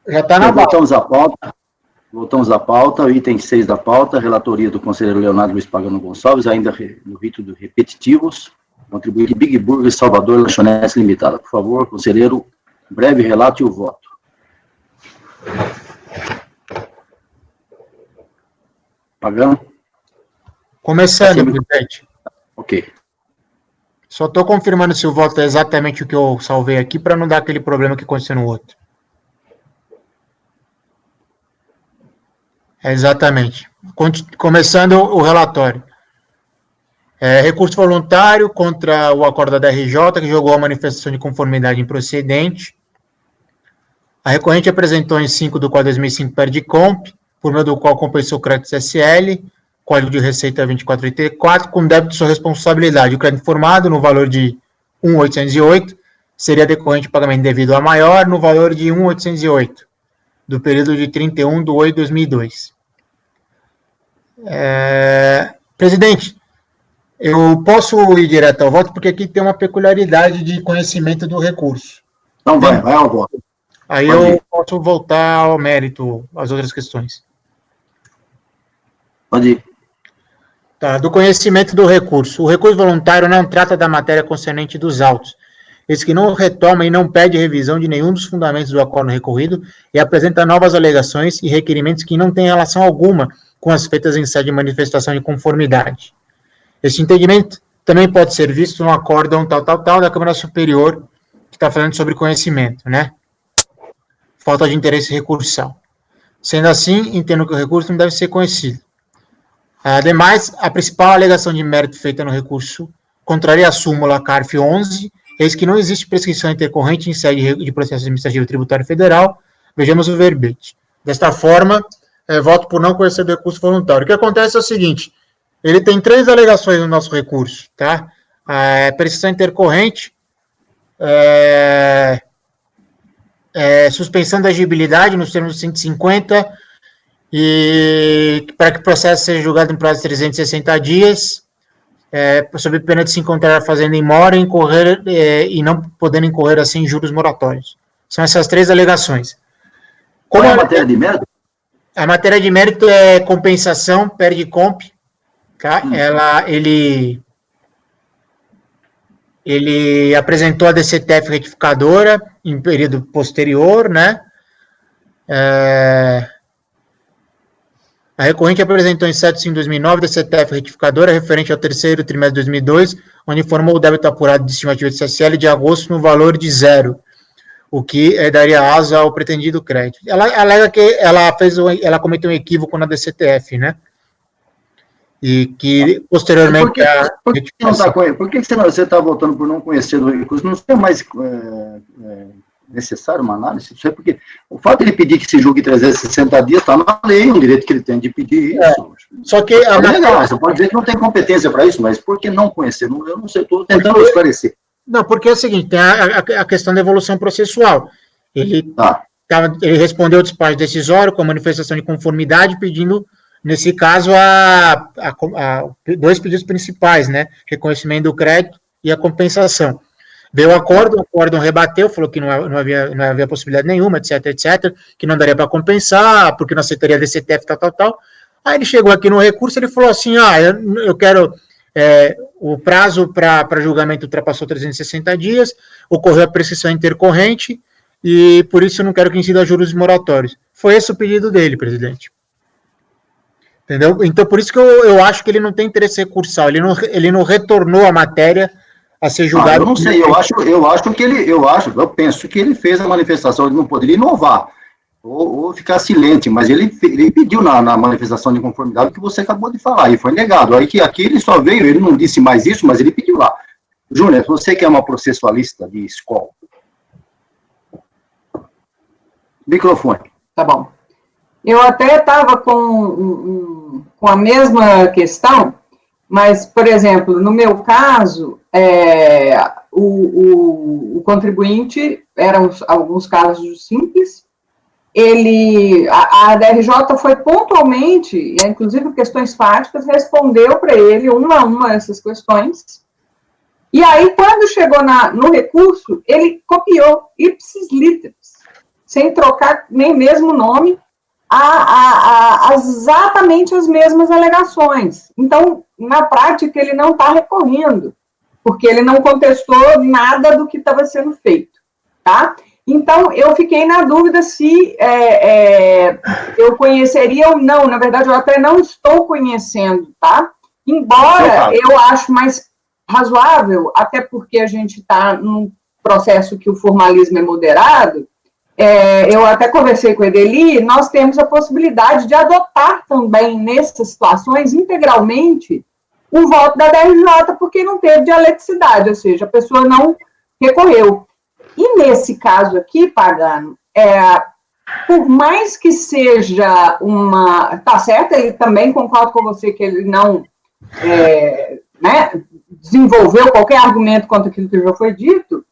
Já está na pauta. Voltamos à pauta, o item 6 da pauta, relatoria do conselheiro Leonardo Luiz Pagano Gonçalves, ainda no rito de repetitivos, contribuinte Big Burger Salvador Lanchonetes Limitada. Por favor, conselheiro, breve relato e o voto. Pagano? Começando, presidente. Ok. Só estou confirmando se o voto é exatamente o que eu salvei aqui, para não dar aquele problema que aconteceu no outro. Exatamente. Começando o relatório. Recurso voluntário contra o acordo da RJ, que jogou a manifestação de conformidade improcedente. A recorrente apresentou em 5 do Código 2005 PERDICOMP, por meio do qual compensou créditos SL, Código de Receita 2484, com débito de sua responsabilidade. O crédito informado no valor de 1.808 seria decorrente de pagamento devido a maior no valor de 1.808, do período de 31 de 8 de 2002. Presidente, eu posso ir direto ao voto, porque aqui tem uma peculiaridade de conhecimento do recurso. Então vai ao voto. Aí eu posso voltar ao mérito, às outras questões. Pode ir. Tá, do conhecimento do recurso. O recurso voluntário não trata da matéria concernente dos autos. Esse que não retoma e não pede revisão de nenhum dos fundamentos do acordo recorrido e apresenta novas alegações e requerimentos que não têm relação alguma com as feitas em sede de manifestação de conformidade. Este entendimento também pode ser visto no acórdão tal da Câmara Superior, que está falando sobre conhecimento, né? Falta de interesse recursal. Sendo assim, entendo que o recurso não deve ser conhecido. Ademais, a principal alegação de mérito feita no recurso contraria a súmula CARF 11, eis que não existe prescrição intercorrente em sede de processo administrativo tributário federal. Vejamos o verbete. Desta forma, voto por não conhecer do recurso voluntário. O que acontece é o seguinte, ele tem 3 alegações no nosso recurso, tá? Prescrição intercorrente, suspensão da agibilidade nos termos do 150, e para que o processo seja julgado em prazo de 360 dias, sob pena de se encontrar fazendo em mora e não podendo incorrer assim em juros moratórios. São essas 3 alegações. Qual é a matéria de mérito? A matéria de mérito é compensação, PERDICOMP, tá? Ele apresentou a DCTF retificadora em período posterior, né? A recorrente apresentou em 7 de 2009 da CTF retificadora referente ao terceiro trimestre de 2002, onde informou o débito apurado de estimativa de CSL de agosto no valor de 0, o que daria asa ao pretendido crédito. Ela alega que ela cometeu um equívoco na DCTF, né? E que posteriormente... Por que você está votando por não conhecer do recurso? Não é mais necessário uma análise? Isso é porque o fato de ele pedir que se julgue 360 dias está na lei, é um direito que ele tem de pedir isso. Só que legal, você pode dizer que não tem competência para isso, mas por que não conhecer? Eu não sei, estou tentando esclarecer. Não, porque é o seguinte, tem a questão da evolução processual. Ele respondeu o despacho decisório com a manifestação de conformidade, pedindo, nesse caso, 2 pedidos principais, né? Reconhecimento do crédito e a compensação. Veio o acórdão rebateu, falou que não havia possibilidade nenhuma, etc, que não daria para compensar, porque não aceitaria a DCTF, tal. Aí ele chegou aqui no recurso, ele falou assim, eu quero... o prazo para julgamento ultrapassou 360 dias, ocorreu a prescrição intercorrente, e por isso eu não quero que incida juros moratórios. Foi esse o pedido dele, presidente. Entendeu? Então, por isso que eu acho que ele não tem interesse recursal, ele não retornou a matéria a ser julgado. Eu não sei, eu penso que ele fez a manifestação, ele não poderia inovar, ou ficar silente, mas ele pediu na manifestação de conformidade o que você acabou de falar, e foi negado. Aí que aqui ele só veio, ele não disse mais isso, mas ele pediu lá. Júnior, você que é uma processualista de escola. Microfone. Tá bom. Eu até estava com a mesma questão, mas, por exemplo, no meu caso, o contribuinte, eram alguns casos simples, a DRJ foi pontualmente, inclusive questões fáticas, respondeu para ele uma a uma essas questões, e aí, quando chegou no recurso, ele copiou ipsis literis. sem trocar nem mesmo o nome, exatamente as mesmas alegações. Então, na prática, ele não está recorrendo, porque ele não contestou nada do que estava sendo feito, tá? Então, eu fiquei na dúvida se eu conheceria ou não. Na verdade, eu até não estou conhecendo, tá? Embora eu acho mais razoável, até porque a gente está num processo que o formalismo é moderado, eu até conversei com a Edeli, nós temos a possibilidade de adotar também, nessas situações, integralmente, o voto da DRJ, porque não teve dialeticidade, ou seja, a pessoa não recorreu. E nesse caso aqui, Pagano, por mais que seja uma... Tá certo, ele também concordo com você que ele não desenvolveu qualquer argumento contra aquilo que já foi dito,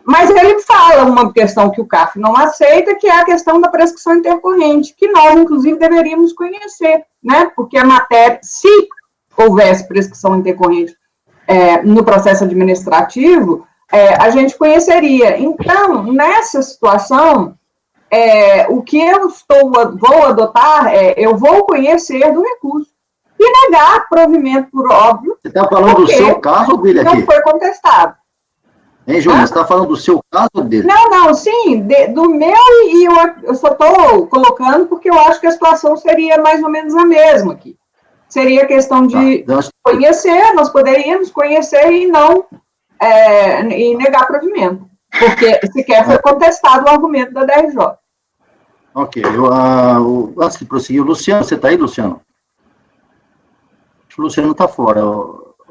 mas ele fala uma questão que o CAF não aceita, que é a questão da prescrição intercorrente, que nós, inclusive, deveríamos conhecer, né? Porque a matéria, se houvesse prescrição intercorrente no processo administrativo, a gente conheceria. Então, nessa situação, o que eu vou adotar eu vou conhecer do recurso e negar provimento por óbvio. Você está falando do seu caso ou dele aqui? Não foi contestado. Hein, Júnior, você está falando do seu caso ou dele? Não, sim, do meu, e eu só estou colocando porque eu acho que a situação seria mais ou menos a mesma aqui. Seria questão de conhecer, nós poderíamos conhecer e não e negar provimento, porque sequer foi contestado o argumento da DRJ. Ok, antes de prosseguir, o Luciano, você está aí, Luciano? Acho que o Luciano está fora.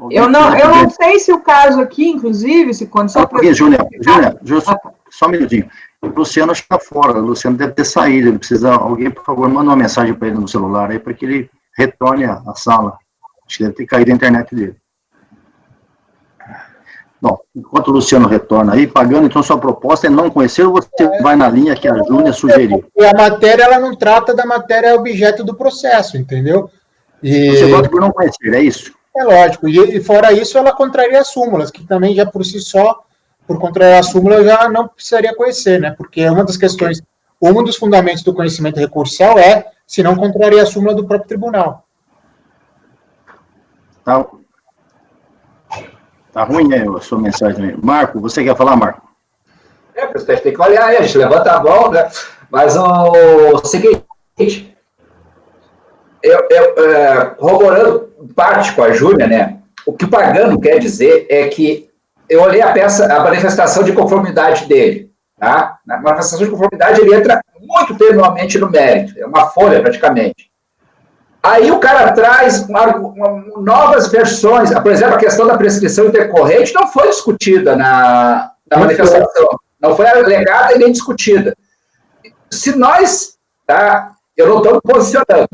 Eu não sei se o caso aqui, inclusive, se aconteceu... Júnior, só um minutinho. O Luciano acho que está fora, o Luciano deve ter saído, ele precisa... Alguém, por favor, manda uma mensagem para ele no celular aí, para que ele retorne à sala. Acho que deve ter caído a internet dele. Bom, enquanto o Luciano retorna aí, Pagano, então sua proposta é não conhecer ou você vai na linha que a Júnia sugeriu? E a matéria, ela não trata da matéria objeto do processo, entendeu? Você vota por não conhecer, é isso? É lógico, e fora isso, ela contraria as súmulas, que também já por si só, por contrariar a súmula, já não precisaria conhecer, né? Porque uma das questões, um dos fundamentos do conhecimento recursal se não contraria a súmula do próprio tribunal. Tá ruim, né, a sua mensagem também. Marco, você quer falar, Marco? Presidente, tem que olhar aí, a gente levanta a mão, né? Mas o seguinte, corroborando parte com a Júlia, né? O que o Pagano quer dizer é que eu olhei a manifestação de conformidade dele, tá? Na manifestação de conformidade ele entra muito tenuamente no mérito, é uma folha praticamente. Aí o cara traz novas versões, por exemplo, a questão da prescrição intercorrente não foi discutida na manifestação, não foi alegada e nem discutida. Se nós, eu não estou me posicionando,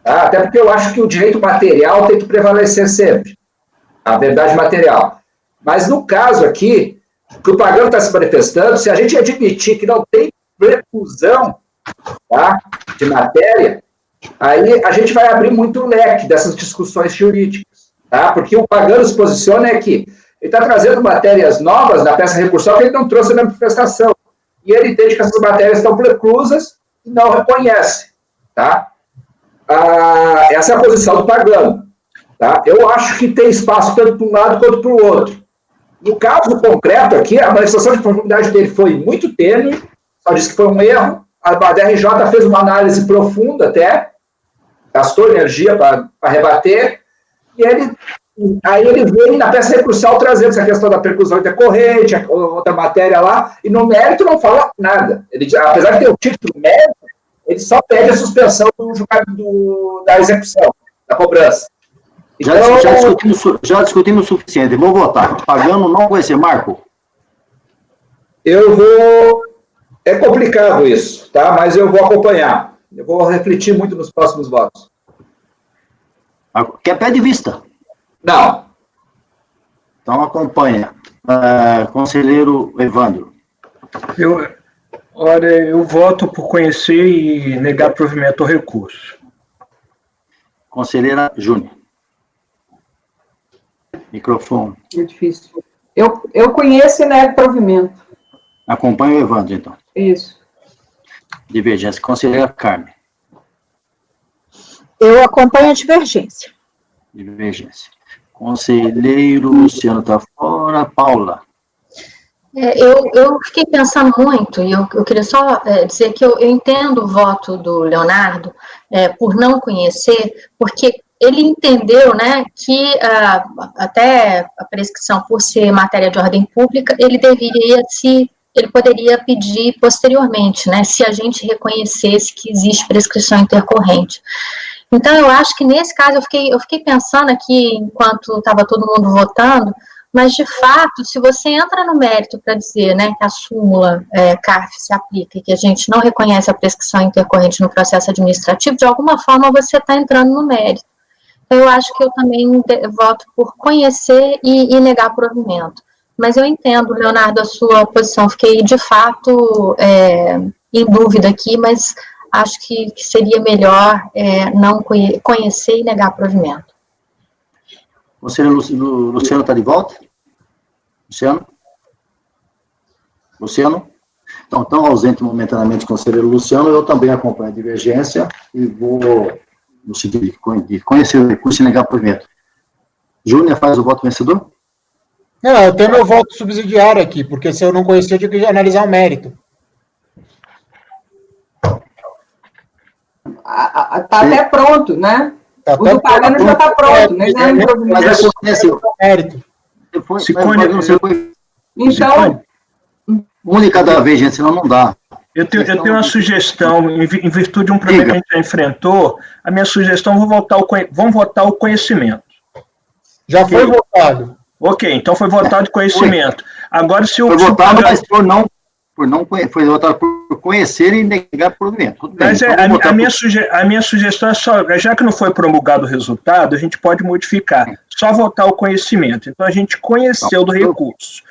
até porque eu acho que o direito material tem que prevalecer sempre, a verdade material. Mas no caso aqui, que o Pagano está se manifestando, se a gente admitir que não tem preclusão de matéria, aí a gente vai abrir muito leque dessas discussões jurídicas, porque o Pagano se posiciona que ele está trazendo matérias novas na peça recursal que ele não trouxe na manifestação, e ele entende que essas matérias estão preclusas e não reconhece, essa é a posição do Pagano, Eu acho que tem espaço tanto para um lado quanto para o outro. No caso concreto aqui, a manifestação de conformidade dele foi muito tênue, só disse que foi um erro, a DRJ fez uma análise profunda até, gastou energia para rebater, e aí ele veio na peça recursal trazendo essa questão da percussão intercorrente, outra matéria lá, e no mérito não fala nada. Ele, apesar de ter o título mérito, ele só pede a suspensão do julgamento da execução, da cobrança. Então, já discutimos o suficiente, vou votar. Pagano não conhecer, Marco? Eu vou... É complicado isso, mas eu vou acompanhar. Eu vou refletir muito nos próximos votos. Quer pé de vista? Não. Então acompanha. Conselheiro Evandro. Eu voto por conhecer e negar provimento ao recurso. Conselheira Júnior. Microfone. É difícil. Eu conheço e nego provimento. Acompanha o Evandro, então. Isso. Divergência. Conselheira Carmen. Eu acompanho a divergência. Divergência. Conselheiro Luciano está fora. Paula. Eu fiquei pensando muito, e eu queria só dizer que eu entendo o voto do Leonardo por não conhecer, porque ele entendeu, né, que até a prescrição, por ser matéria de ordem pública, ele poderia pedir posteriormente, né, se a gente reconhecesse que existe prescrição intercorrente. Então, eu acho que nesse caso, eu fiquei pensando aqui, enquanto estava todo mundo votando, mas, de fato, se você entra no mérito para dizer, né, que a súmula CARF se aplica e que a gente não reconhece a prescrição intercorrente no processo administrativo, de alguma forma você está entrando no mérito. Então, eu acho que eu também voto por conhecer e negar provimento. Mas eu entendo, Leonardo, a sua posição. Fiquei, de fato, em dúvida aqui, mas acho que seria melhor não conhecer e negar provimento. Conselheiro Luciano está de volta? Luciano? Luciano? Então, tão ausente momentaneamente o conselheiro Luciano, eu também acompanho a divergência e vou, no sentido de conhecer o recurso e negar provimento. Júnior, faz o voto vencedor? Não, eu tenho meu voto subsidiário aqui, porque se eu não conhecer, eu tenho que analisar o mérito. Tá até pronto, né? O do pagano já está pronto, né? Mas acontece, mérito. Então, uma de cada vez, gente, senão não dá. Eu tenho uma sugestão, em virtude de um problema que a gente já enfrentou, a minha sugestão, vamos votar o conhecimento. Já foi votado. Ok, então foi votado de conhecimento. Agora, se o... Foi votado, mas foi votado por conhecer e negar provimento. Mas a minha sugestão é só, já que não foi promulgado o resultado, a gente pode modificar. Só votar o conhecimento. Então, a gente conheceu do recurso.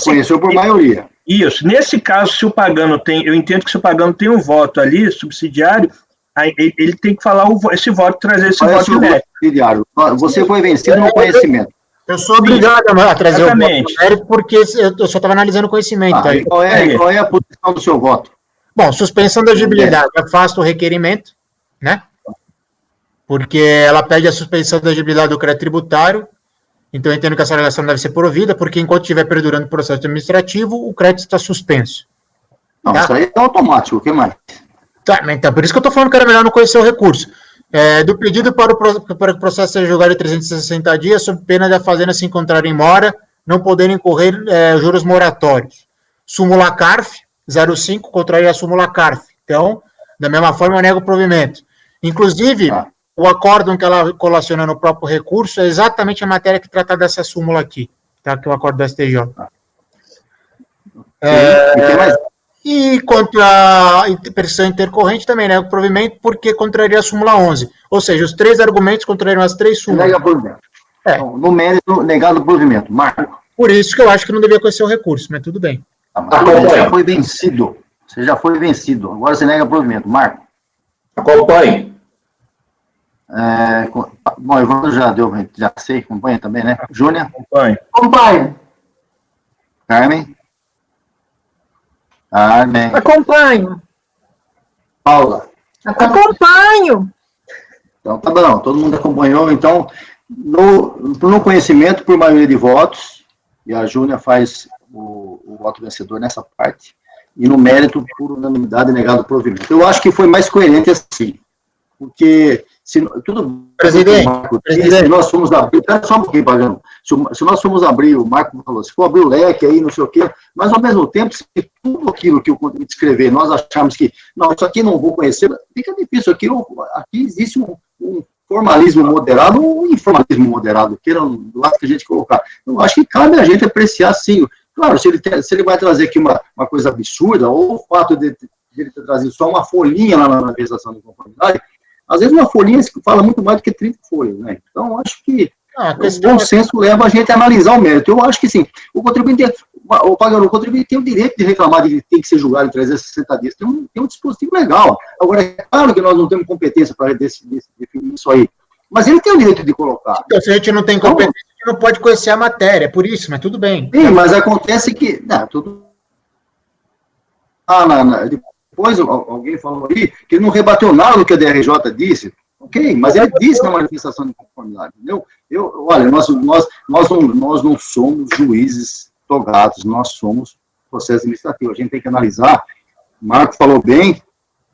Conheceu por maioria. Isso. Nesse caso, se o pagano tem, eu entendo que se o pagano tem um voto ali, subsidiário, aí ele tem que falar esse voto, trazer esse voto inédito. Você foi vencido no conhecimento. Eu sou obrigado a trazer o voto mérito, porque eu só estava analisando o conhecimento. Qual é a posição do seu voto? Bom, suspensão da exigibilidade. Afasta o requerimento, né? Porque ela pede a suspensão da exigibilidade do crédito tributário. Então, eu entendo que essa alegação deve ser provida, porque enquanto estiver perdurando o processo administrativo, o crédito está suspenso. Não, tá? Isso aí é automático. O que mais? Tá, então, por isso que eu estou falando que era melhor não conhecer o recurso. Do pedido para que o processo seja julgado em 360 dias, sob pena da fazenda se encontrar em mora, não poderem incorrer juros moratórios. Súmula CARF, 05, contraria a súmula CARF. Então, da mesma forma, eu nego o provimento. Inclusive, o acórdão que ela colaciona no próprio recurso é exatamente a matéria que trata dessa súmula aqui, tá? Que é o acórdão da STJ. E quanto à pressão intercorrente, também nego o provimento, porque contraria a súmula 11. Ou seja, os três argumentos contrariam as três súmulas. Nega provimento. Então, no mérito, negado o provimento. Marco. Por isso que eu acho que não devia conhecer o recurso, mas tudo bem. Você já foi vencido. Você já foi vencido. Agora você nega provimento. Marco. Acompanhe. Bom, Evandro já sei, acompanha também, né? Júnior? acompanho. Carmen? Acompanho. Paula? Acompanho. Então, tá bom, todo mundo acompanhou. Então, no conhecimento, por maioria de votos, e a Júnia faz o voto vencedor nessa parte, e no mérito, por unanimidade, negado o provimento. Eu acho que foi mais coerente assim, porque se nós fomos abrir, só um pouquinho, Pagano, se nós fomos abrir, o Marco falou, se for abrir o leque aí, não sei o quê, mas ao mesmo tempo, se tudo aquilo que eu escrever, nós achamos que, não, isso aqui não vou conhecer, fica difícil, aqui existe um formalismo moderado, um informalismo moderado, que era do lado que a gente colocar. Eu acho que cabe a gente apreciar, sim. Claro, se ele vai trazer aqui uma coisa absurda, ou o fato de ele ter trazido só uma folhinha lá na manifestação de conformidade, às vezes uma folhinha fala muito mais do que 30 folhas, né? Então, acho que o bom senso leva a gente a analisar o mérito. Eu acho que, sim, o contribuinte tem o direito de reclamar de que tem que ser julgado em 360 dias. Tem um dispositivo legal. Agora, é claro que nós não temos competência para definir isso aí. Mas ele tem o direito de colocar. Então, se a gente não tem competência, a gente não pode conhecer a matéria, é por isso, mas tudo bem. Sim, mas acontece que... depois alguém falou aí que ele não rebateu nada do que a DRJ disse. Ok, mas ele disse na manifestação de conformidade, entendeu? Olha, nós não somos juízes togados, nós somos processo administrativo. A gente tem que analisar, o Marco falou bem,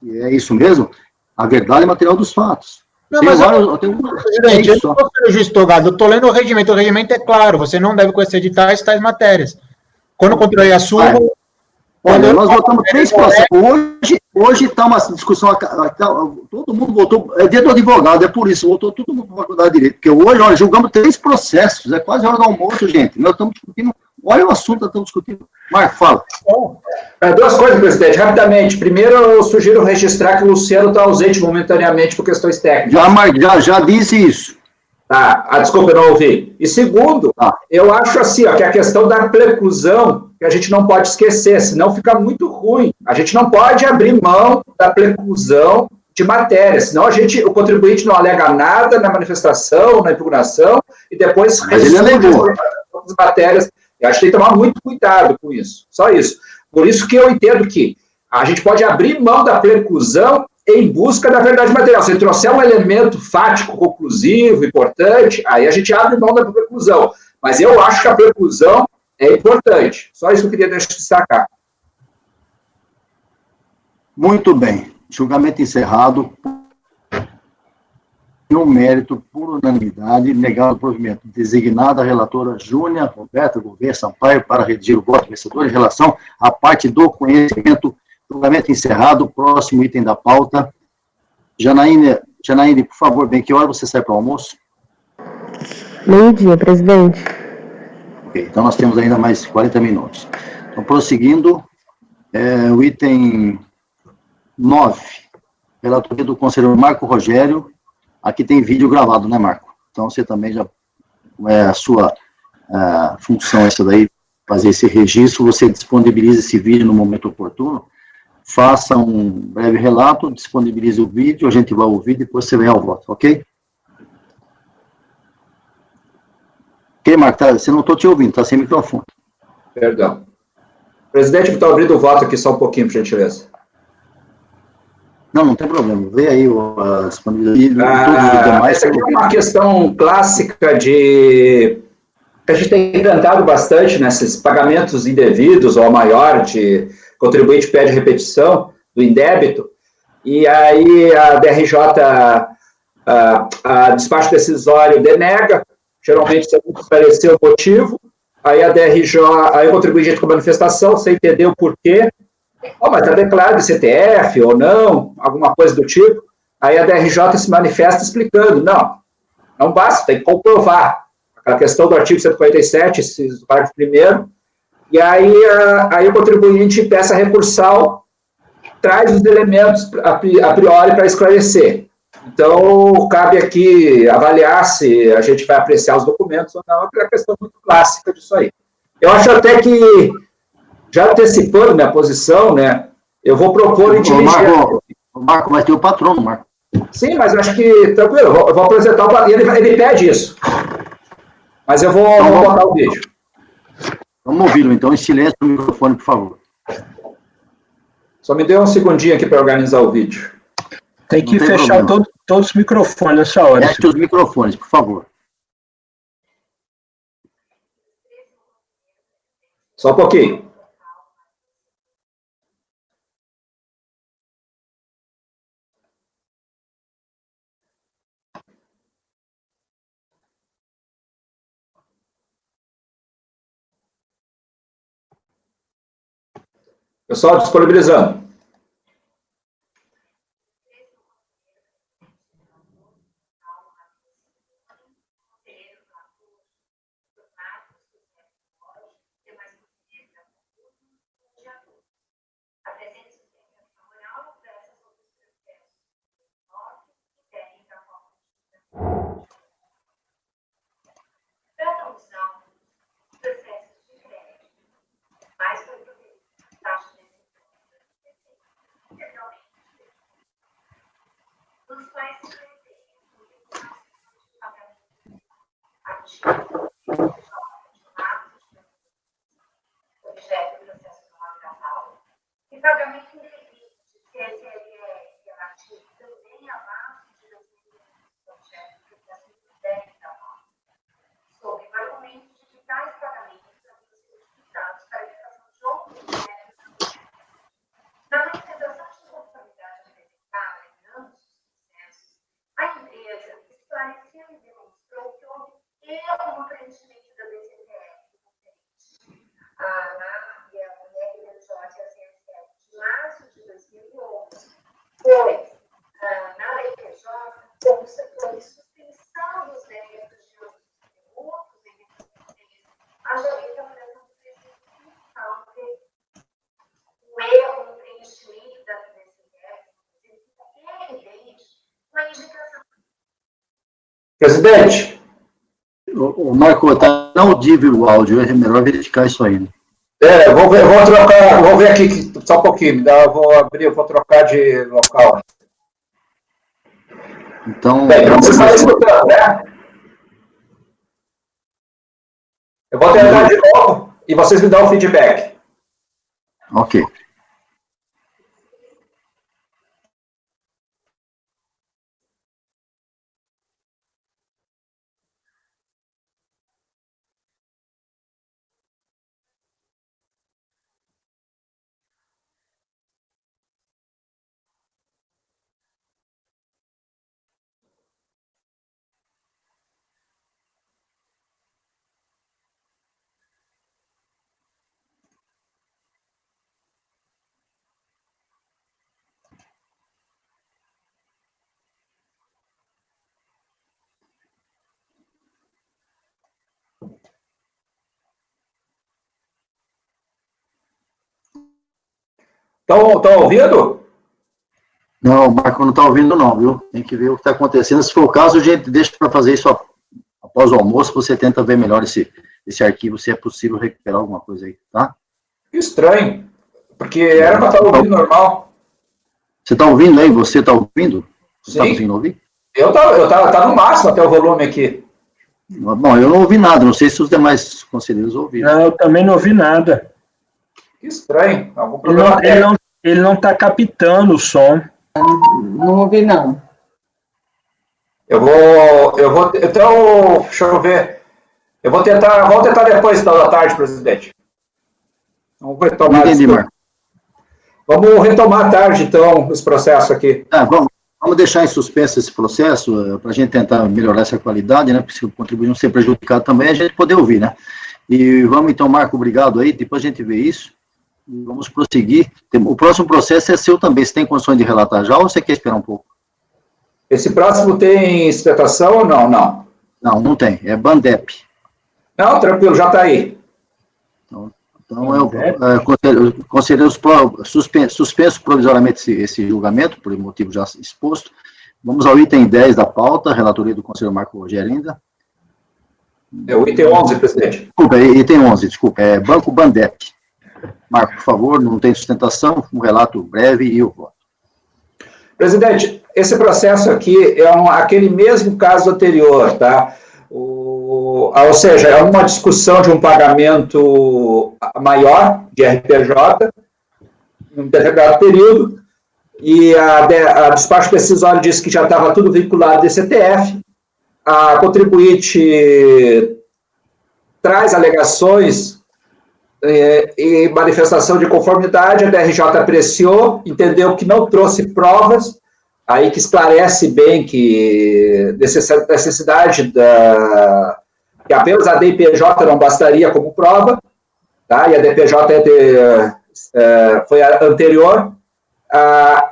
e é isso mesmo, a verdade é material dos fatos. Não, mas presidente, eu não estou sendo juiz togado, eu estou lendo o regimento é claro, você não deve conhecer de tais tais Quando eu controlei a sua... Olha, nós votamos 3 processos. Hoje está uma discussão, todo mundo votou, é dia do advogado, é por isso, votou todo mundo para a faculdade de Direito, porque hoje, olha, julgamos 3 processos, é quase hora do almoço, gente, nós estamos discutindo, olha o assunto que nós estamos discutindo. Marco, fala. 2 coisas, presidente, rapidamente. Primeiro, eu sugiro registrar que o Luciano está ausente momentaneamente por questões técnicas. Já disse isso. Tá, desculpa, eu não ouvi. E segundo, eu acho assim, ó, que a questão da preclusão, que a gente não pode esquecer, senão fica muito ruim. A gente não pode abrir mão da preclusão de matéria, senão o contribuinte não alega nada na manifestação, na impugnação, e depois alegou as matérias. Eu acho que tem que tomar muito cuidado com isso, só isso. Por isso que eu entendo que a gente pode abrir mão da preclusão em busca da verdade material. Se trouxer um elemento fático, conclusivo, importante, aí a gente abre mão da preclusão. Mas eu acho que a preclusão é importante. Só isso que eu queria destacar. Muito bem. Julgamento encerrado. Em um mérito, por unanimidade, negado o provimento. Designada a relatora Júnia Roberta Gouveia Sampaio para redigir o voto vencedor em relação à parte do conhecimento. Julgamento encerrado. Próximo item da pauta. Janaíne, por favor, bem, que hora você sai para o almoço? 12h, presidente. Ok, então nós temos ainda mais 40 minutos. Então, prosseguindo, o item 9, relatoria do conselheiro Marco Rogério. Aqui tem vídeo gravado, né, Marco? Então, você também já, a sua função essa daí, fazer esse registro, você disponibiliza esse vídeo no momento oportuno, faça um breve relato, disponibilize o vídeo, a gente vai ouvir, depois você vem ao voto, ok? Ok, Marco, você não estou te ouvindo, está sem microfone. Perdão. Presidente, estou abrindo o voto aqui só um pouquinho, por gentileza. Não tem problema. Vê aí a disponibilidade. Essa aqui é uma questão clássica que a gente tem tentado bastante nesses pagamentos indevidos ou maior de contribuinte pede repetição do indébito, e aí a DRJ, a despacho decisório denega, geralmente você não esclareceu o motivo, aí a DRJ, aí o contribuinte entra com manifestação, sem entender o porquê, mas está declarado CTF ou não, alguma coisa do tipo, aí a DRJ se manifesta explicando, não basta, tem que comprovar, aquela questão do artigo 147, esse parágrafo 1º, e aí o contribuinte peça recursal, traz os elementos a priori para esclarecer. Então, cabe aqui avaliar se a gente vai apreciar os documentos ou não, é uma questão muito clássica disso aí. Eu acho até que, já antecipando minha posição, né, eu vou propor... Marco, vai ter o patrono, Marco. Sim, mas eu acho que, tranquilo, eu vou apresentar o patrono, ele pede isso. Mas eu vou botar o vídeo. Vamos ouvi-lo, então, em silêncio no microfone, por favor. Só me dê um segundinho aqui para organizar o vídeo. Tem que fechar todos os microfones nessa hora. Feche os microfones, por favor. Só um pouquinho. Pessoal, disponibilizando. objeto do processo penal e pagamento indevido de Presidente. O Marco, está inaudível o áudio, é melhor verificar isso aí. Né? Vou trocar, vou ver aqui, só um pouquinho, vou trocar de local. Então... Você está escutando, né? Eu vou tentar de novo e vocês me dão o feedback. Ok. Estão ouvindo? Não, o Marco não está ouvindo não, viu? Tem que ver o que está acontecendo. Se for o caso, a gente deixa para fazer isso após o almoço, você tenta ver melhor esse arquivo, se é possível recuperar alguma coisa aí, tá? Que estranho, porque era para estar ouvindo normal. Você está ouvindo aí? Você está ouvindo? Você está Sim. conseguindo ouvir? Eu tava no máximo até o volume aqui. Bom, eu não ouvi nada, não sei se os demais conselheiros ouviram. Não, eu também não ouvi nada. Que estranho. Algum problema Ele não está captando o som. Não ouvi, não. Eu vou, então, deixa eu ver. Vamos tentar depois da tarde, presidente. Vamos retomar. Não entendi, Marco. Vamos retomar à tarde, então, esse processo aqui. Vamos deixar em suspenso esse processo, para a gente tentar melhorar essa qualidade, né, porque se o contribuinte não ser prejudicado também, a gente poder ouvir, né. E vamos então, Marco, obrigado aí, depois a gente vê isso, e vamos prosseguir. O próximo processo é seu também, você tem condições de relatar já, ou você quer esperar um pouco? Esse próximo tem explicação ou não? Não. Não tem, é Bandep. Não, tranquilo, já está aí. Então, conselheiros suspenso provisoriamente esse julgamento, por motivo já exposto. Vamos ao item 10 da pauta, relatoria do conselheiro Marco Rogério ainda. É o item 11, presidente. Desculpa, item 11, desculpa, é Banco Bandep. Marco, por favor, não tem sustentação, um relato breve e o voto. Presidente, esse processo aqui é aquele mesmo caso anterior, tá? Ou seja, é uma discussão de um pagamento maior de RPJ, em um determinado período, e a despacho decisório disse que já estava tudo vinculado ao DCTF, a contribuinte traz alegações e manifestação de conformidade, a DRJ apreciou, entendeu que não trouxe provas, aí que esclarece bem que necessidade que apenas a DPJ não bastaria como prova, tá? E a DPJ foi a anterior,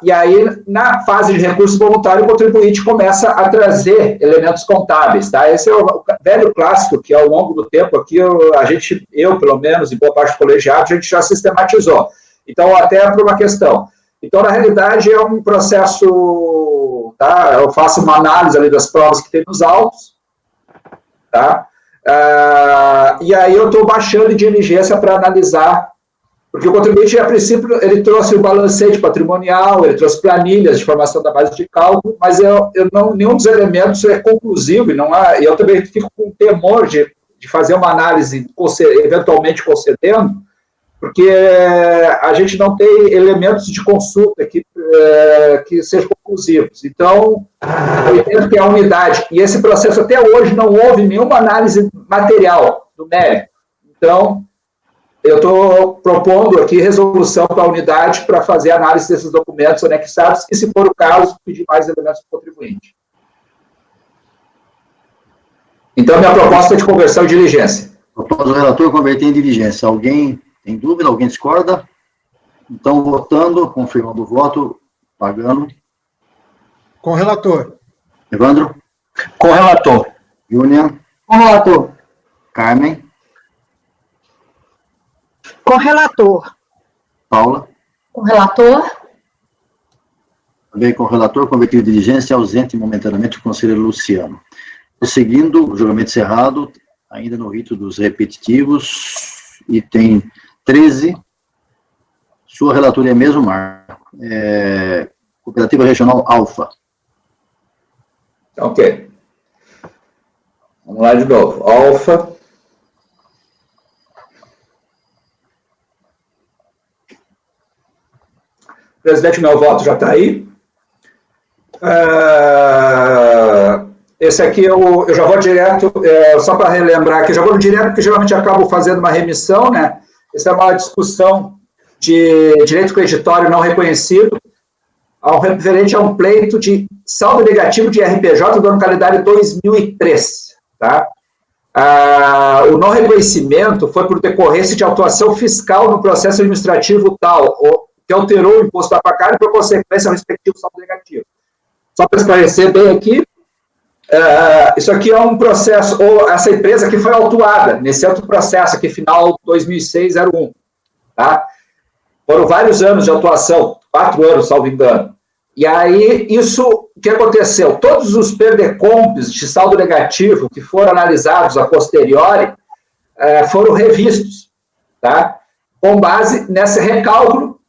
e aí, na fase de recurso voluntário, o contribuinte começa a trazer elementos contábeis, tá? Esse é o velho clássico que, ao longo do tempo, aqui, eu, pelo menos, e boa parte do colegiado, a gente já sistematizou. Então, até por uma questão. Então, na realidade, é um processo, tá? Eu faço uma análise ali das provas que tem nos autos, tá? E aí eu estou baixando em diligência para analisar, porque o contribuinte, a princípio, ele trouxe o balancete patrimonial, ele trouxe planilhas de formação da base de cálculo, mas nenhum dos elementos é conclusivo, e eu também fico com temor de fazer uma análise, eventualmente concedendo, porque a gente não tem elementos de consulta que sejam conclusivos. Então, eu entendo que a unidade, e esse processo até hoje não houve nenhuma análise material do mérito. Então, eu estou propondo aqui resolução para a unidade para fazer análise desses documentos anexados e, se for o caso, pedir mais elementos do contribuinte. Então, minha proposta é de conversão em diligência. Propôs o relator converter em diligência. Alguém tem dúvida? Alguém discorda? Então, votando, confirmando o voto, pagando. Com o relator. Evandro? Com o relator. Júnior? Com o relator. Carmen? Com relator. Paula? Com o relator. Também com o relator, convertido em diligência, ausente momentaneamente o conselheiro Luciano. Seguindo o julgamento encerrado, ainda no rito dos repetitivos, item 13, sua relatoria mesmo, Marco. Cooperativa Regional Alfa. Ok. Vamos lá de novo. Alfa. Presidente, meu voto já está aí. Esse aqui eu já vou direto, só para relembrar aqui, já vou direto, porque geralmente eu acabo fazendo uma remissão, né? Essa é uma discussão de direito creditório não reconhecido, referente a um pleito de saldo negativo de RPJ do ano calendário 2003, tá? O não reconhecimento foi por decorrência de autuação fiscal no processo administrativo tal, que alterou o imposto a pagar e, por consequência, o respectivo saldo negativo. Só para esclarecer bem aqui, isso aqui é um processo, ou essa empresa que foi autuada nesse outro processo aqui, final 2006-01, tá? Foram vários anos de atuação, 4 anos, salvo engano. E aí, o que aconteceu? Todos os perdecompes de saldo negativo que foram analisados a posteriori foram revistos, tá? Com base nesse recálculo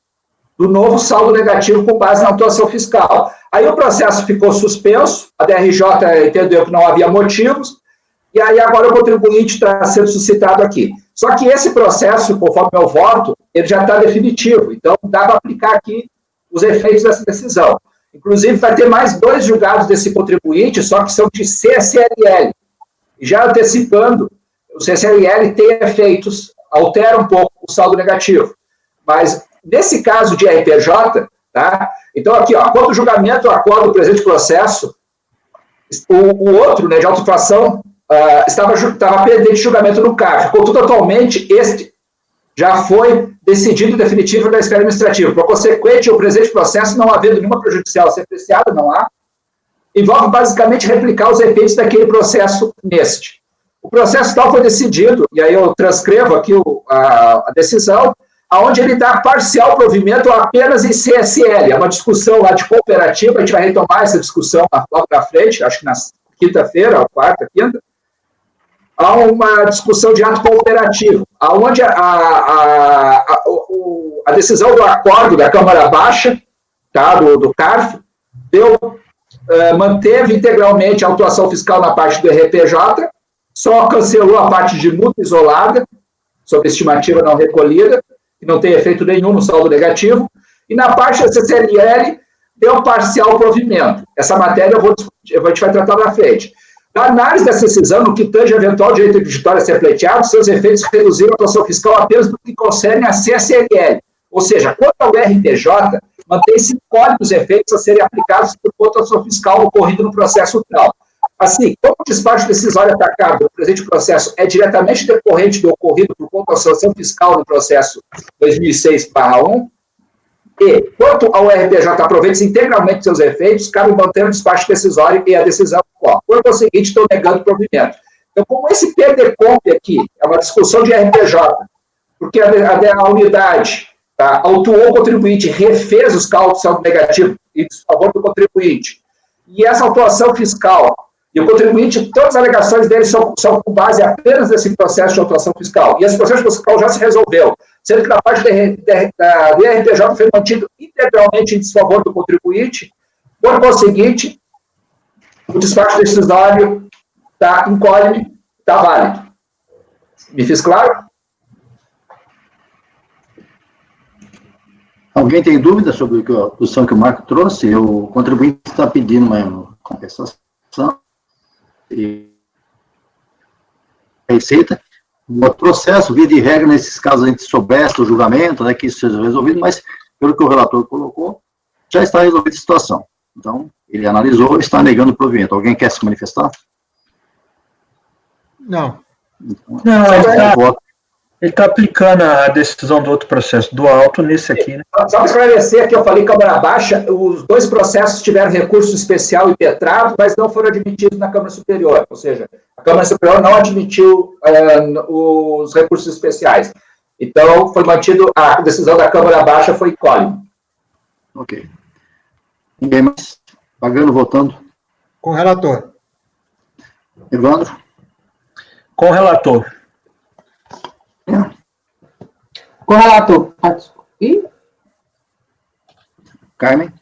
do novo saldo negativo com base na atuação fiscal. Aí o processo ficou suspenso, a DRJ entendeu que não havia motivos, e aí agora o contribuinte está sendo suscitado aqui. Só que esse processo, conforme meu voto, ele já está definitivo, então dá para aplicar aqui os efeitos dessa decisão. Inclusive, vai ter mais 2 julgados desse contribuinte, só que são de CSLL. Já antecipando, o CSLL tem efeitos, altera um pouco o saldo negativo. Mas, nesse caso de RPJ, tá? Então, aqui, ó, quando o julgamento acorda o presente processo, o outro, né, de autuação, estava pendente de julgamento no CARF. Contudo, atualmente, este já foi decidido definitivo na esfera administrativa. Por consequente, o presente processo, não havendo nenhuma prejudicial a ser apreciada, não há, envolve basicamente replicar os efeitos daquele processo neste. O processo tal foi decidido, e aí eu transcrevo aqui a decisão, onde ele dá parcial provimento apenas em CSL. É uma discussão lá de cooperativa, a gente vai retomar essa discussão logo na frente, acho que na quinta-feira, quarta, quinta. Há uma discussão de ato cooperativo, onde a decisão do acordo da Câmara Baixa, tá, do CARF, manteve integralmente a autuação fiscal na parte do RPJ, só cancelou a parte de multa isolada, sobre estimativa não recolhida, que não tem efeito nenhum no saldo negativo, e na parte da CCLL deu parcial provimento. Essa matéria a gente vai tratar na frente. Na análise dessa decisão, no que tange eventual direito creditório a ser pleiteado, seus efeitos reduziram a atuação fiscal apenas no que concerne a CSLL. Ou seja, quanto ao RPJ, mantém-se incógnito os efeitos a serem aplicados por conta da atuação fiscal ocorrida no processo tal. Assim, como o despacho decisório atacado no presente processo é diretamente decorrente do ocorrido por conta da atuação fiscal no processo 2006/1, e, quanto ao RPJ aproveita-se integralmente seus efeitos, cabe manter o despacho decisório e a decisão qual. Por conseguinte, estou negando o provimento. Então, como esse perder-compre aqui é uma discussão de RPJ, porque a unidade autuou o contribuinte, refez os cálculos saldo negativo em favor do contribuinte, e essa autuação fiscal, e o contribuinte, todas as alegações dele são com base apenas nesse processo de autuação fiscal, e esse processo fiscal já se resolveu, sendo que na parte do RPJ foi mantido integralmente em desfavor do contribuinte. Por conseguinte, o despacho decisório está incólume, está válido. Me fiz claro? Alguém tem dúvida sobre a posição que o Marco trouxe? O contribuinte está pedindo uma compensação e receita. O processo, via de regra, nesses casos, a gente soubesse o julgamento, né, que isso seja resolvido, mas, pelo que o relator colocou, já está resolvida a situação. Então, ele analisou e está negando o provimento. Alguém quer se manifestar? Não. Então, Não, ele está aplicando a decisão do outro processo, do auto, nesse aqui, né? Só para esclarecer que eu falei Câmara Baixa, os 2 processos tiveram recurso especial impetrado, mas não foram admitidos na Câmara Superior, ou seja, a Câmara Superior não admitiu os recursos especiais. Então, foi mantido, a decisão da Câmara Baixa foi incólume. Ok. Ninguém mais? Pagano, votando? Com o relator. Evandro? Com o relator. Com o relator. Ih? Carmen?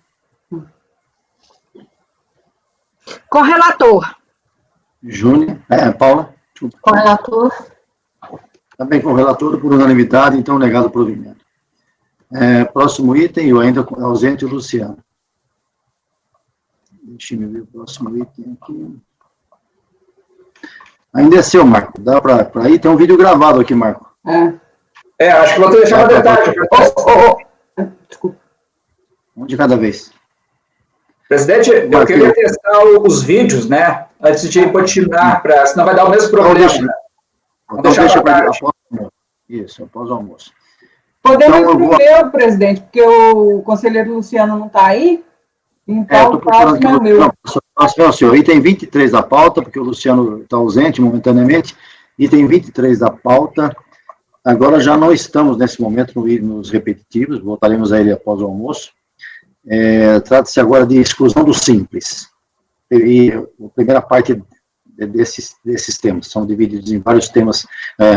Correlator. Júnior? Paula? Com o relator. Também com o relator, por unanimidade, então negado o provimento. Próximo item, eu ainda ausente o Luciano. Deixa eu ver o próximo item aqui. Ainda é seu, Marco. Dá para ir? Tem um vídeo gravado aqui, Marco. Acho que vou deixar uma detalhe. Desculpa. Um de cada vez. Presidente, eu queria testar os vídeos, né? Antes de continuar, senão vai dar o mesmo problema. Então deixa para após o almoço. Isso, após o almoço. Podemos ir primeiro, presidente, porque o conselheiro Luciano não está aí. Então, o próximo é o meu. Não, senhor. Item 23 da pauta, porque o Luciano está ausente momentaneamente. Item 23 da pauta. Agora já não estamos, nesse momento, nos repetitivos, voltaremos a ele após o almoço. Trata-se agora de exclusão do simples. E a primeira parte desses temas são divididos em vários temas.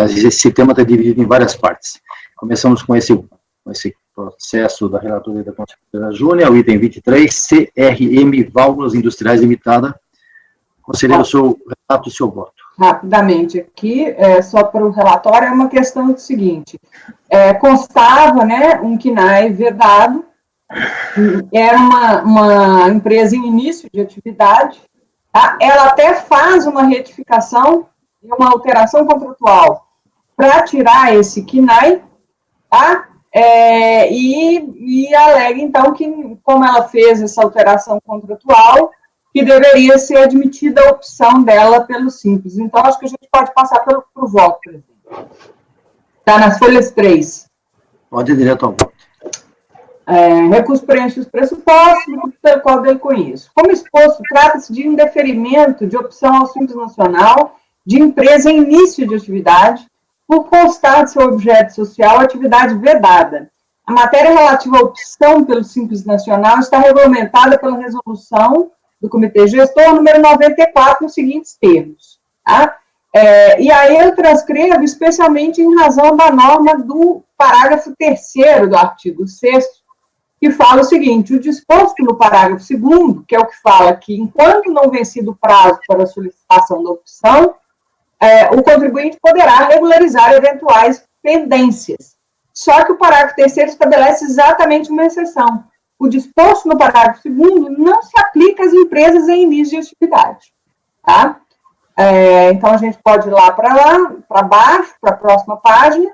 Esse tema está dividido em várias partes. Começamos com esse processo da relatoria da Conselheira Júnior, o item 23, CRM Válvulas Industriais Limitada. Conselheiro, o seu relato e o seu voto. Rapidamente aqui, só para o relatório, é uma questão do seguinte, constava, né, um KNAI vedado, era uma empresa em início de atividade, tá? Ela até faz uma retificação e uma alteração contratual para tirar esse KNAI, tá? E alega, então, que, como ela fez essa alteração contratual, que deveria ser admitida a opção dela pelo Simples. Então, acho que a gente pode passar para o voto, presidente. Está nas folhas 3. Pode ir direto ao voto. Recurso preenche os pressupostos, pelo qual dele conheço. Como exposto, trata-se de indeferimento de opção ao Simples Nacional de empresa em início de atividade, por constar de seu objeto social atividade vedada. A matéria relativa à opção pelo Simples Nacional está regulamentada pela resolução do Comitê Gestor, número 94, nos seguintes termos. Tá? E aí eu transcrevo especialmente em razão da norma do parágrafo 3º do artigo 6º, que fala o seguinte: o disposto no parágrafo 2º, que é o que fala que, enquanto não vencido o prazo para a solicitação da opção, o contribuinte poderá regularizar eventuais pendências. Só que o parágrafo 3º estabelece exatamente uma exceção. O disposto no parágrafo 2º não se aplica às empresas em início de atividade. Tá? Então, a gente pode ir lá, para baixo, para a próxima página.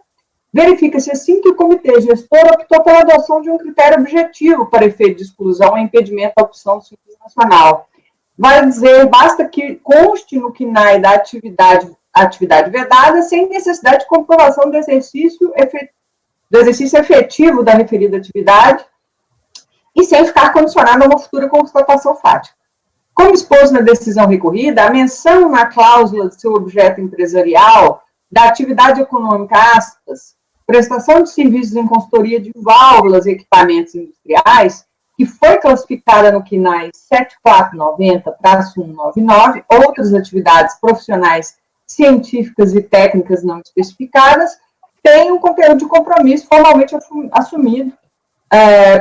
Verifica-se assim que o Comitê Gestor optou pela adoção de um critério objetivo para efeito de exclusão e impedimento da opção do Simples Nacional. Vai dizer, basta que conste no KNAI da atividade vedada, sem necessidade de comprovação do exercício efetivo da referida atividade e sem ficar condicionado a uma futura constatação fática. Como exposto na decisão recorrida, a menção na cláusula de seu objeto empresarial da atividade econômica, aspas, prestação de serviços em consultoria de válvulas e equipamentos industriais, que foi classificada no KNAI 7490-199, outras atividades profissionais científicas e técnicas não especificadas, tem um conteúdo de compromisso formalmente assumido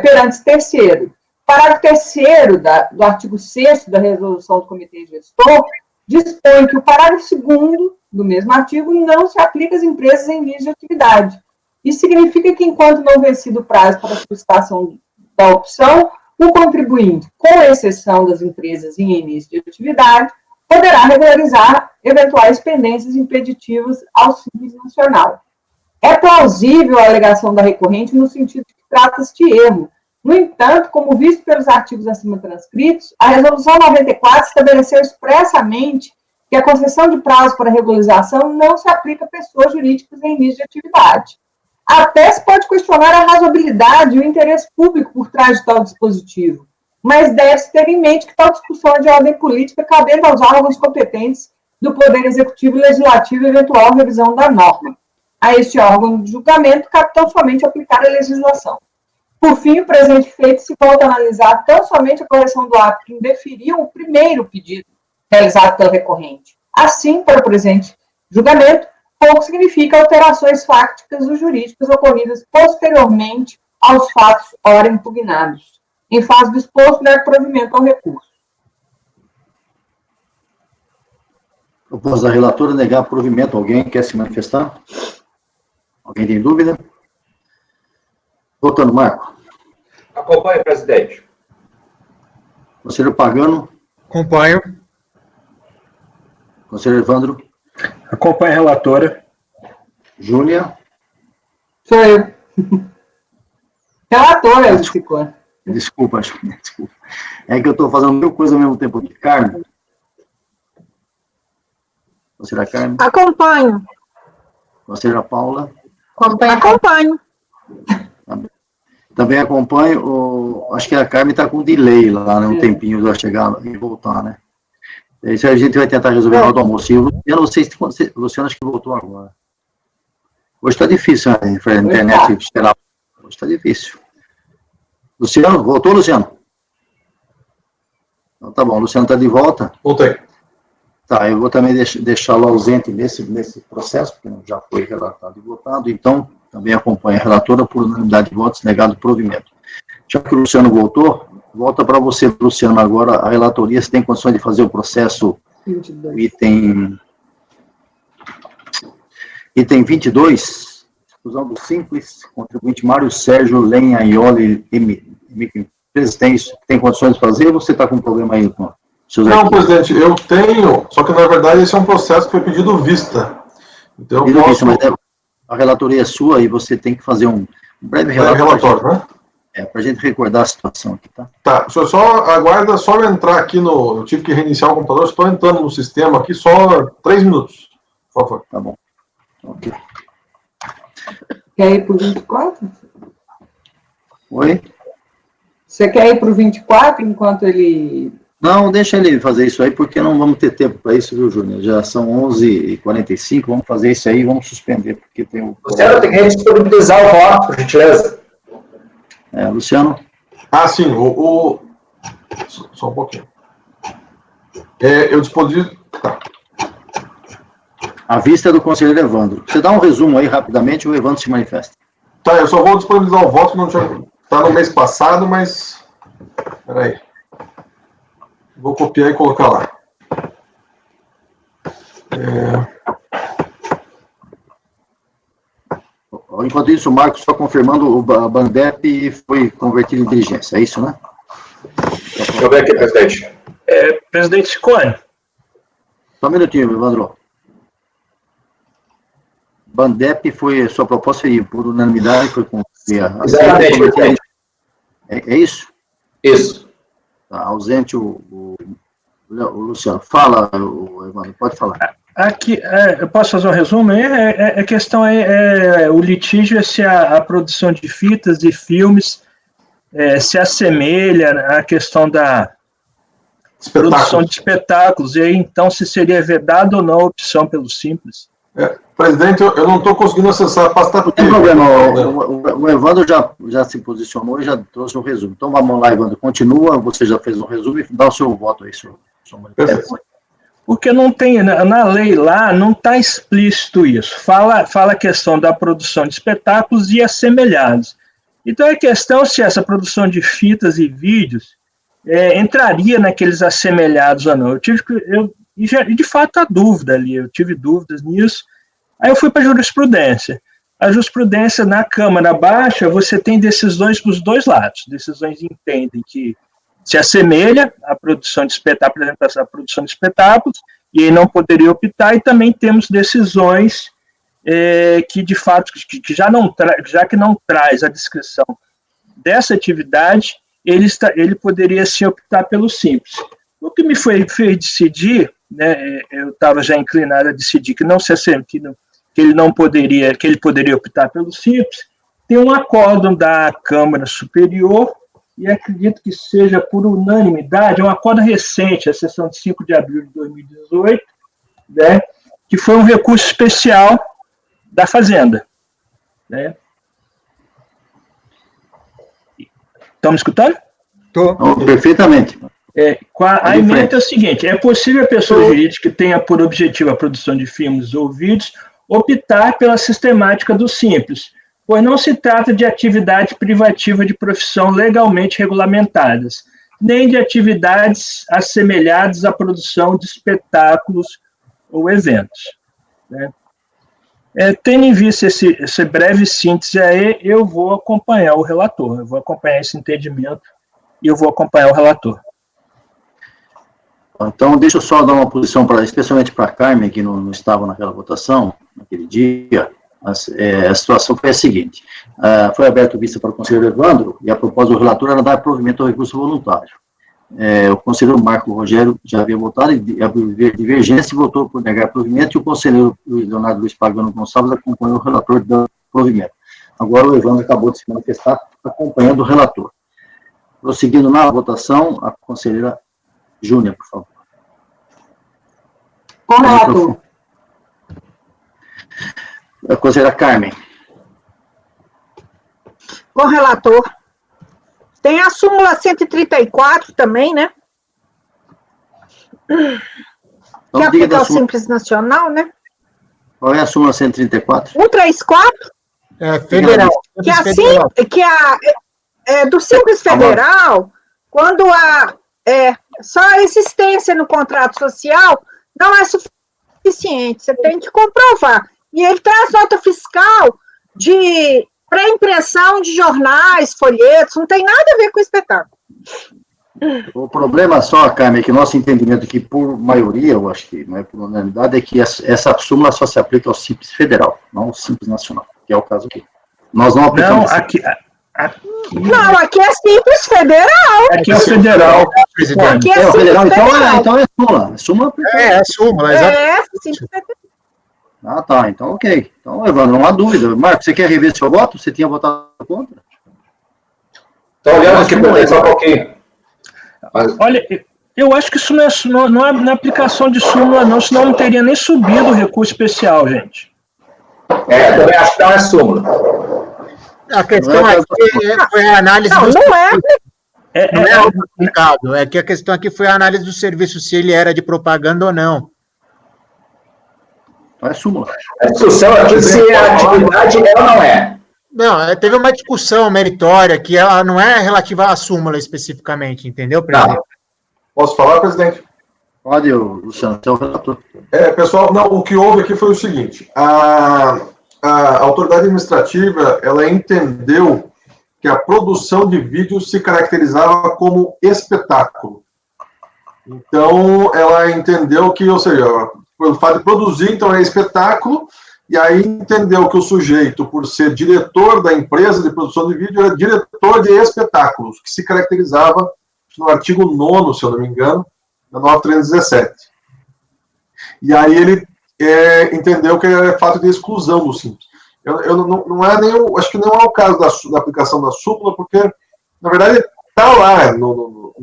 perante terceiro. Parágrafo 3º do artigo 6º da resolução do Comitê Gestor dispõe que o parágrafo 2º do mesmo artigo não se aplica às empresas em início de atividade. Isso significa que, enquanto não vencido o prazo para a solicitação da opção, o contribuinte, com exceção das empresas em início de atividade, poderá regularizar eventuais pendências impeditivas ao Simples Nacional. É plausível a alegação da recorrente no sentido de que trata-se de erro. No entanto, como visto pelos artigos acima transcritos, a Resolução 94 estabeleceu expressamente que a concessão de prazo para regularização não se aplica a pessoas jurídicas em início de atividade. Até se pode questionar a razoabilidade e o interesse público por trás de tal dispositivo, mas deve-se ter em mente que tal discussão é de ordem política, cabendo aos órgãos competentes do Poder Executivo e Legislativo eventual revisão da norma. A este órgão de julgamento cabe tão somente aplicar a legislação. Por fim, o presente feito se volta a analisar tão somente a correção do ato que indeferiu o primeiro pedido realizado pela recorrente, Assim, para o presente julgamento, pouco significa alterações fáticas ou jurídicas ocorridas posteriormente aos fatos ora impugnados, em fase do exposto e provimento ao recurso. Proposta da relatora, negar provimento. Alguém quer se manifestar? Alguém tem dúvida? Votando, Marco. Acompanhe, presidente. Conselheiro Pagano. Acompanho. Conselheiro Evandro. Acompanhe a relatora. Júlia. Sou eu. Relatora, Licicone. Desculpa, Júlia, desculpa. É que eu estou fazendo mil coisas ao mesmo tempo aqui. Carmen. Conselheira Carmen. Acompanho. Conselheira Paula. Acompanho. Também acompanho. Acho que a Carmen está com delay lá, né? Um tempinho para chegar e voltar, né? Isso a gente vai tentar resolver na hora do almoço. Eu não sei se o Luciano acho que voltou agora. Hoje está difícil, né? A internet esperar. Hoje está difícil. Luciano, voltou, Luciano? Então, tá bom, o Luciano está de volta. Voltei. Tá, eu vou também deixá-lo ausente nesse processo, porque já foi relatado e votado, então também acompanha a relatora por unanimidade de votos, negado provimento. Já que o Luciano voltou, volta para você, Luciano, agora a relatoria, se tem condições de fazer o processo 22. Item 22, exclusão do simples, contribuinte Mário Sérgio Lenhaioli, microempresa, tem condições de fazer, ou você está com problema aí com seus Não, arquivos? presidente, eu tenho, só que na verdade esse é um processo que foi pedido vista. Então eu posso... Mas a relatoria é sua e você tem que fazer um breve relatório, né? Para a gente recordar a situação aqui, tá? Tá, o senhor só aguarda só eu entrar aqui no... Eu tive que reiniciar o computador, estou entrando no sistema aqui só 3 minutos, por favor. Tá bom. Ok. Quer ir para o 24? Oi? Você quer ir para o 24 enquanto ele... Não, deixa ele fazer isso aí, porque não vamos ter tempo para isso, viu, Júnior? Já são 11h45, vamos fazer isso aí e vamos suspender, porque tem o... Luciano, tem que disponibilizar o voto, por gentileza. Luciano? Ah, sim, só um pouquinho. Eu disponibilizo... Tá. A vista é do conselheiro Evandro. Você dá um resumo aí, rapidamente, o Evandro se manifesta. Tá, eu só vou disponibilizar o voto, não tinha... Tá no mês passado, mas... Peraí. Vou copiar e colocar lá. Enquanto isso, o Marcos só confirmando, a Bandep foi convertido em diligência, é isso, né? Deixa eu ver aqui, presidente. Presidente Ciccone. Só um minutinho, Evandro. Bandep foi, sua proposta foi por unanimidade, foi com... Exatamente, presidente. É isso? Isso. Tá, ausente o Luciano. Fala, Evandro, pode falar. Aqui, eu posso fazer um resumo? A questão o litígio é se a produção de fitas e filmes se assemelha à questão da produção de espetáculos, e aí, então, se seria vedado ou não a opção pelo simples. Presidente, eu não estou conseguindo acessar a pasta. Não tem problema, o Evandro já se posicionou e já trouxe um resumo. Então vamos lá, Evandro, continua, você já fez um resumo e dá o seu voto aí, senhor. Porque não tem, na lei lá, não está explícito isso. Fala a questão da produção de espetáculos e assemelhados. Então a questão se essa produção de fitas e vídeos entraria naqueles assemelhados ou não. E de fato há dúvida ali, eu tive dúvidas nisso. Aí eu fui para a jurisprudência. A jurisprudência na Câmara Baixa, você tem decisões para os dois lados. Decisões entendem que se assemelha à produção de espetáculos, apresentação da produção de espetáculos, e aí não poderia optar, e também temos decisões que, de fato, já que não traz a descrição dessa atividade, ele poderia se optar pelo simples. O que me fez decidir, né, eu estava já inclinado a decidir que não se assemelha, que ele poderia optar pelo simples, tem um acórdão da Câmara Superior, e acredito que seja por unanimidade, é um acordo recente, a sessão de 5 de abril de 2018, né, que foi um recurso especial da Fazenda. Né. Estão me escutando? Estou. Perfeitamente. A emenda é o seguinte: é possível a pessoa jurídica que tenha por objetivo a produção de filmes ou vídeos optar pela sistemática do simples, pois não se trata de atividade privativa de profissão legalmente regulamentadas, nem de atividades assemelhadas à produção de espetáculos ou eventos. Né? Tendo em vista esse breve síntese aí, eu vou acompanhar o relator, eu vou acompanhar esse entendimento e eu vou acompanhar o relator. Então, deixa eu só dar uma posição, especialmente para a Carmen, que não estava naquela votação, naquele dia. A situação foi a seguinte: foi aberta a vista para o conselheiro Evandro, e a proposta do relator era dar provimento ao recurso voluntário. O conselheiro Marco Rogério já havia votado, e havia divergência e votou por negar provimento, e o conselheiro Leonardo Luiz Pagano Gonçalves acompanhou o relator do provimento. Agora o Evandro acabou de se manifestar acompanhando o relator. Prosseguindo na votação, a conselheira Júnia, por favor. Com o relator. A conselheira Carmen. Com o relator. Tem a súmula 134 também, né? Então, que aplica o Simples Nacional, né? Qual é a súmula 134? 134. Federal. Que é assim, do Simples Federal, quando só a existência no contrato social não é suficiente, você tem que comprovar. E ele traz nota fiscal para impressão de jornais, folhetos, não tem nada a ver com o espetáculo. O problema só, Carmen, é que nosso entendimento aqui, por maioria, eu acho que não é por unanimidade, é que essa súmula só se aplica ao Simples Federal, não ao Simples Nacional, que é o caso aqui. Nós não aplicamos... Não, aqui é Simples Federal. Aqui é o Federal. Aqui é o Federal, então é súmula. Súmula é súmula, exato. Simples Federal. Ah, tá, então ok. Então, Evandro, não há dúvida. Marcos, você quer rever seu voto? Você tinha votado contra? Estou olhando aqui para só um pouquinho. Olha, eu acho que isso não é na aplicação de súmula, não, senão não teria nem subido o recurso especial, gente. Também acho que não é súmula. A questão aqui foi a análise do não é o mercado, é que a questão aqui foi a análise do serviço, se ele era de propaganda ou não. É súmula. A discussão aqui se a atividade é ou não é. Não, teve uma discussão meritória que ela não é relativa à súmula especificamente, entendeu, presidente? Não. Posso falar, presidente? Pode, Luciano, seu relator. Pessoal, não, o que houve aqui foi o seguinte, a autoridade administrativa, ela entendeu que a produção de vídeo se caracterizava como espetáculo. Então, ela entendeu que, ou seja, pelo fato de produzir, então é espetáculo, e aí entendeu que o sujeito, por ser diretor da empresa de produção de vídeo, era diretor de espetáculos, que se caracterizava no artigo 9º, se eu não me engano, da 9317. E aí ele entendeu que é fato de exclusão do Simples. Não é nem acho que não é o caso da aplicação da súmula, porque, na verdade, está lá no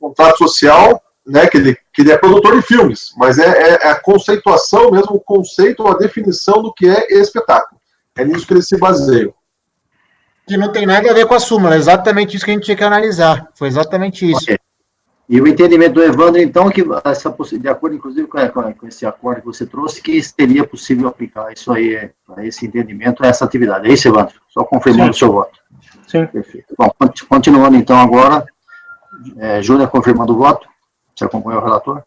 contrato social, né, que ele é produtor de filmes, mas é a conceituação mesmo, o conceito, a definição do que é espetáculo. É nisso que ele se baseia. Que não tem nada a ver com a súmula, é exatamente isso que a gente tinha que analisar. Foi exatamente isso. Okay. E o entendimento do Evandro, então, que de acordo, inclusive, com esse acordo que você trouxe, que seria possível aplicar isso aí, esse entendimento, essa atividade. É isso, Evandro? Só confirmando o seu voto. Sim. Perfeito. Bom, continuando, então, agora, Júlia confirmando o voto. Você acompanhou o relator?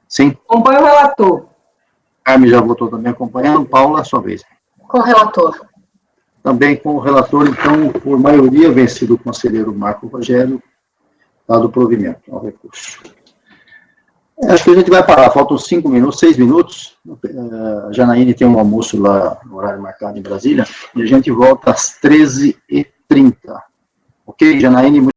Sim? Acompanho o relator. Carmen já votou também acompanhando. Paula, sua vez. Com o relator. Também com o relator, então, por maioria, vencido o conselheiro Marco Rogério, dado o provimento ao recurso. Acho que a gente vai parar, faltam 6 minutos. A Janaíne tem um almoço lá, no horário marcado em Brasília, e a gente volta às 13h30. Ok, Janaíne?